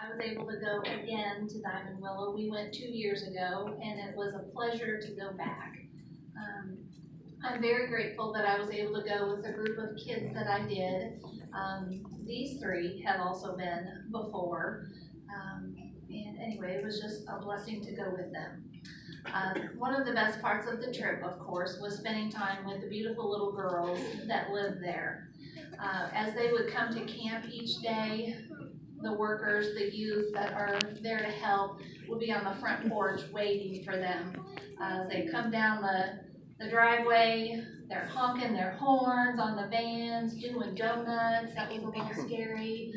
I was able to go again to Diamond Willow. We went 2 years ago, and it was a pleasure to go back. Um, I'm very grateful that I was able to go with a group of kids that I did. These three have also been before. And anyway, it was just a blessing to go with them. One of the best parts of the trip, of course, was spending time with the beautiful little girls that lived there. As they would come to camp each day, the workers, the youth that are there to help will be on the front porch waiting for them. As they come down the driveway, they're honking their horns on the vans, doing donuts. That was a little scary.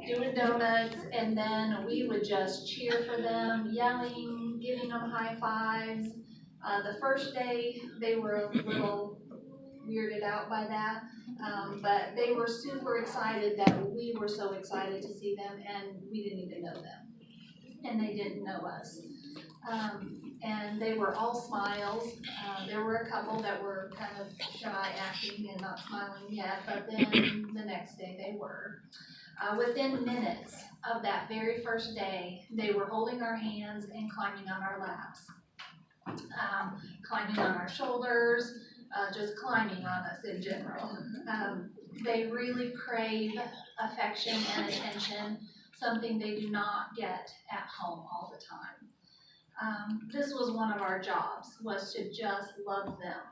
Doing donuts, and then we would just cheer for them, yelling, giving them high fives. The first day, they were a little weirded out by that. But they were super excited that we were so excited to see them, and we didn't even know them, and they didn't know us. And they were all smiles. There were a couple that were kind of shy acting and not smiling yet, but then the next day they were. Within minutes of that very first day, they were holding our hands and climbing on our laps, climbing on our shoulders, just climbing on us in general. They really crave affection and attention, something they do not get at home all the time. This was one of our jobs, was to just love them.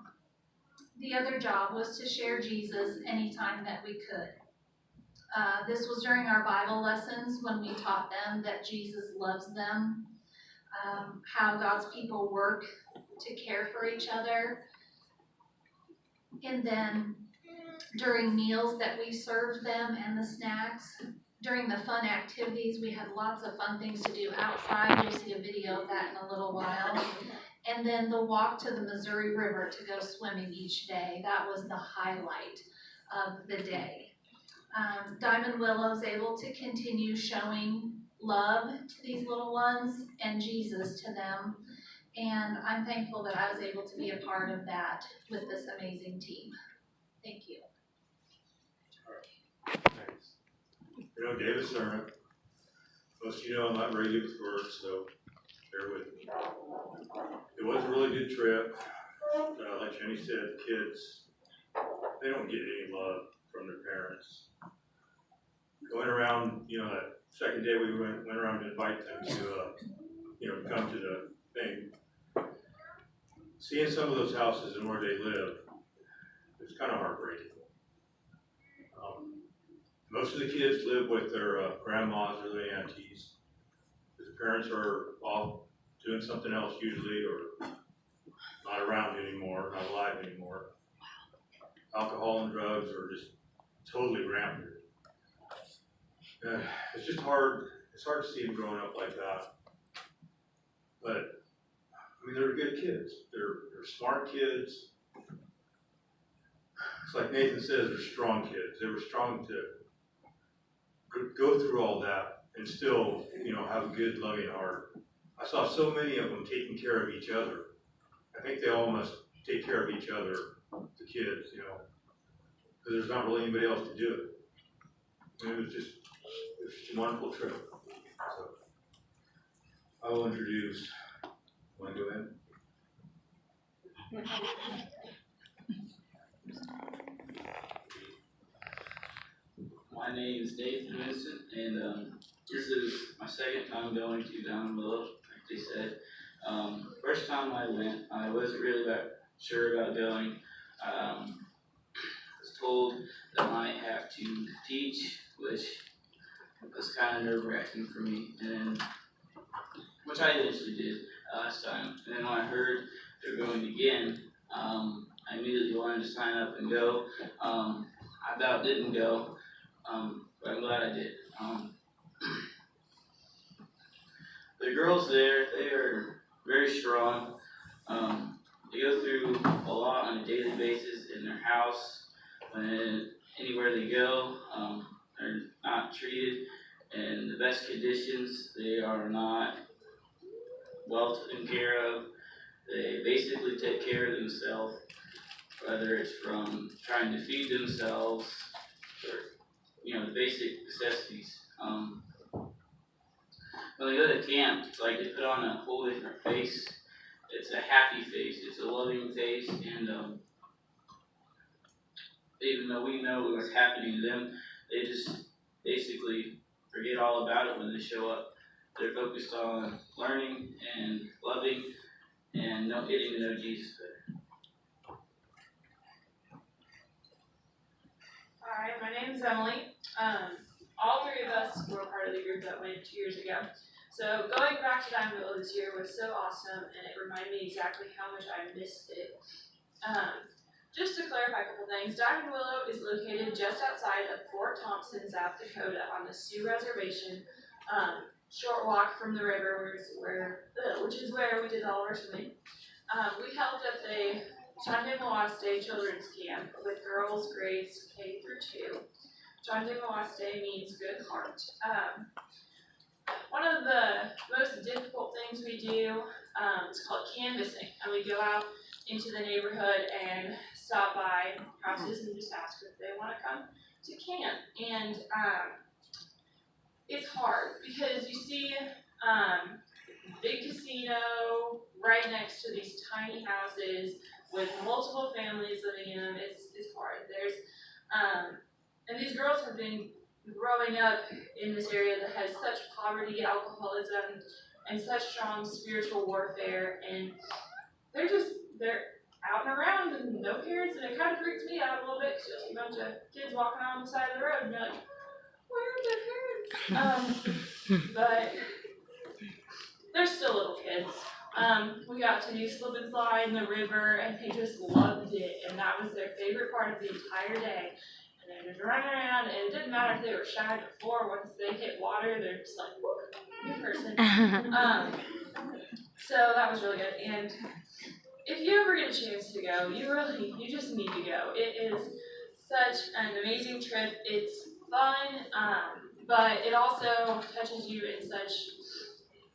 The other job was to share Jesus anytime that we could. This was during our Bible lessons when we taught them that Jesus loves them, how God's people work to care for each other. And then during meals that we served them and the snacks, during the fun activities, we had lots of fun things to do outside. You'll see a video of that in a little while. And then the walk to the Missouri River to go swimming each day. That was the highlight of the day. Diamond Willow is able to continue showing love to these little ones and Jesus to them. And I'm thankful that I was able to be a part of that with this amazing team. Thank you. Thanks. David Sermon. Most of you know I'm not very good with words, so bear with me. It was a really good trip. Like Jenny said, kids, they don't get any love from their parents. Going around, that second day we went around to invite them to, come to the thing. Seeing some of those houses and where they live, it's kind of heartbreaking. Most of the kids live with their grandmas or their aunties. The parents are off doing something else usually, or not around anymore, not alive anymore. Alcohol and drugs are just totally rampant. It's just hard. It's hard to see them growing up like that. But they're good kids. They're smart kids. It's like Nathan says, they're strong kids. They were strong to go through all that and still, have a good, loving heart. I saw so many of them taking care of each other. I think they all must take care of each other, the kids, because there's not really anybody else to do it. It was just a wonderful trip. So I will introduce. Want to go in? My name is Nathan Vincent, and this is my second time going to Diamond Willow, like they said. First time I went, I wasn't really sure about going. I was told that I might have to teach, which was kind of nerve-wracking for me, and which I eventually did last time. And then when I heard they were going again, I immediately wanted to sign up and go. I about didn't go. But I'm glad I did. The girls there, they are very strong. They go through a lot on a daily basis in their house. Anywhere they go, they're not treated in the best conditions. They are not well taken care of. They basically take care of themselves, whether it's from trying to feed themselves or the basic necessities. when they go to camp, it's like they put on a whole different face. It's a happy face, it's a loving face, and even though we know what's happening to them, they just basically forget all about it when they show up. They're focused on learning and loving and getting to know Jesus better. Hi, my name's Emily. All three of us were part of the group that went 2 years ago. So going back to Diamond Willow this year was so awesome, and it reminded me exactly how much I missed it. Just to clarify a couple things, Diamond Willow is located just outside of Fort Thompson, South Dakota, on the Sioux Reservation. Short walk from the river, which is where we did all of our swimming. We helped at the Chandemoaste Children's Camp with girls grades K through 2. Chandemoaste means good heart. One of the most difficult things we do is called canvassing, and we go out into the neighborhood and stop by houses and just ask if they want to come to camp. And it's hard because you see big casino right next to these tiny houses with multiple families living in them. It's hard. There's and these girls have been growing up in this area that has such poverty, alcoholism, and such strong spiritual warfare, and they're out and around and no parents, and it kind of freaks me out a little bit because you see a bunch of kids walking on the side of the road and you're like, where are their parents? But they're still little kids. We got to do slip and slide in the river, and they just loved it, and that was their favorite part of the entire day. And they're just running around, and it didn't matter if they were shy before. Once they hit water, they're just like, whoop, new person. So that was really good. And if you ever get a chance to go, you just need to go. It is such an amazing trip. It's fun, but it also touches you in such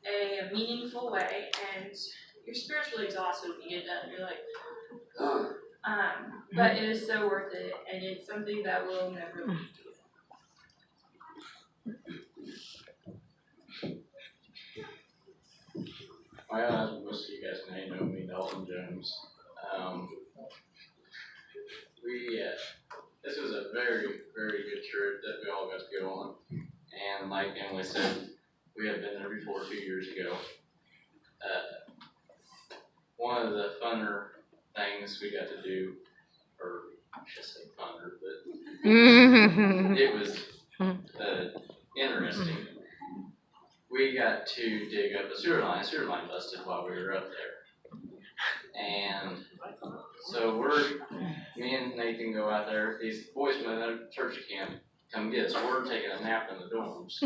a meaningful way, and you're spiritually exhausted when you get done. You're like, but it is so worth it, and it's something that will never leave. Well, as most of you guys may know me, Dalton Jones. This was a very, very good trip that we all got to go on. And like Emily said, we had been there before 2 years ago. One of the funner things we got to do, or I should say funner, but it was interesting. We got to dig up a sewer line. A sewer line busted while we were up there. And so me and Nathan go out there. These boys from another church camp come get us. We're taking a nap in the dorms.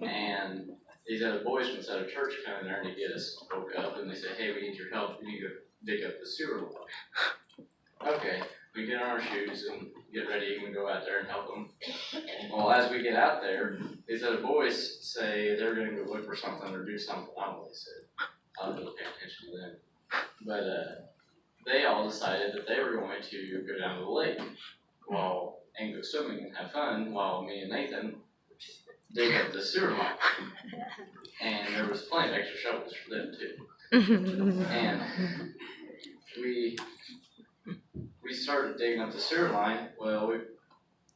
And these other boys from this other church come in there and they get us woke up and they say, hey, we need your help. We need to dig up the sewer line. Okay, we get on our shoes and get ready and go out there and help them. Well, as we get out there, these other boys say they're going to go look for something or do something. I don't know what they said. I don't really pay attention to them. But they all decided that they were going to go down to the lake and go swimming and have fun while me and Nathan dig up the sewer line. And there was plenty of extra shovels for them too. And we started digging up the sewer line. Well,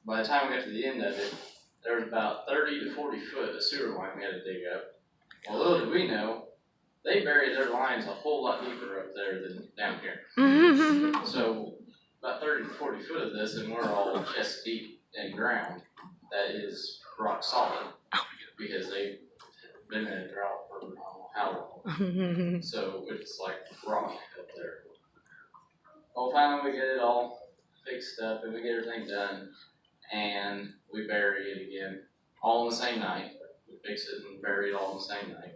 by the time we got to the end of it, there was about 30 to 40 foot of sewer line we had to dig up. Well, little did we know, they buried their lines a whole lot deeper up there than down here. So about 30 to 40 foot of this, and we're all chest deep in ground that is rock solid because they've been in a drought for I don't know how long. So it's like rock up there. Well, finally we get it all fixed up and we get everything done, and we bury it again, all in the same night. We fix it and bury it all in the same night.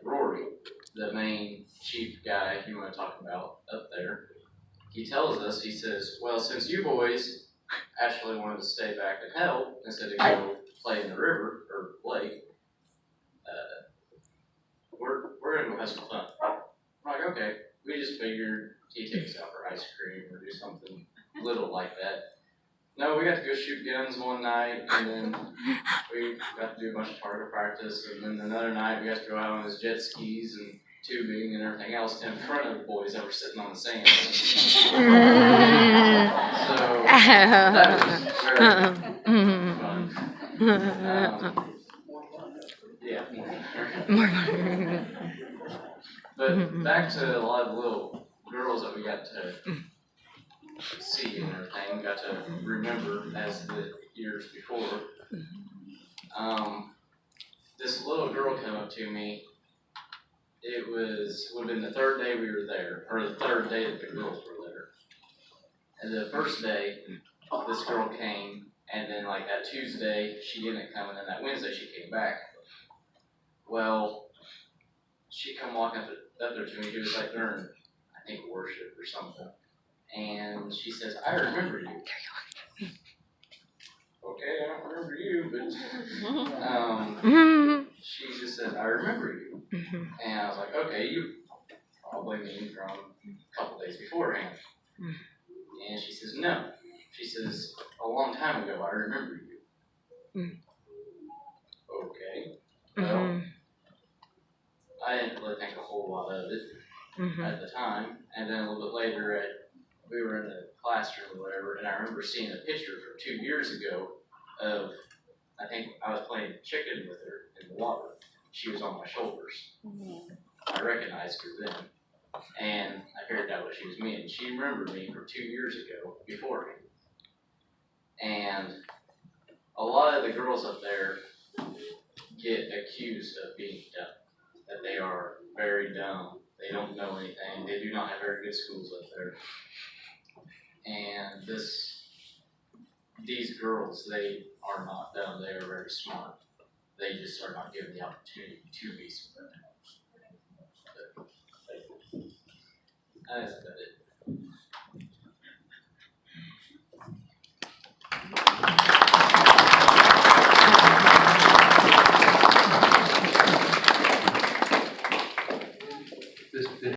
Rory, the main chief guy you want to talk about up there, he tells us, he says, well, since you boys actually wanted to stay back and help instead of go play in the river or lake, we're going to go have some fun. I'm like, okay. We just figured he takes out for ice cream or do something little like that. No, we got to go shoot guns one night, and then we got to do a bunch of target practice, and then another night we got to go out on his jet skis and tubing and everything else in front of the boys that were sitting on the sand. So that was very fun. Yeah, more. But back to a lot of the little girls that we got to see and everything, got to remember as the years before. This little girl came up to me. It would have been the third day we were there, or the third day that the girls were there. And the first day, this girl came, and then like that Tuesday, she didn't come, and then that Wednesday she came back. Well, she come walking up there to me. She was like during, I think, worship or something. And she says, I remember you. Okay, I don't remember you, but she just said, I remember you. And I was like, okay, you probably mean from a couple days beforehand. And she says, no. She says, a long time ago, I remember you. Okay. Well, I didn't really think a whole lot of it at the time. And then a little bit later, we were in the classroom or whatever, and I remember seeing a picture from 2 years ago of, I think I was playing chicken with her in the water. She was on my shoulders. I recognized her then, and I figured out what she was meaning. She remembered me from 2 years ago beforehand. And a lot of the girls up there get accused of being dumb, that they are very dumb. They don't know anything. They do not have very good schools up there. And these girls, they are not dumb. They are very smart. They just are not given the opportunity to be smart. That is the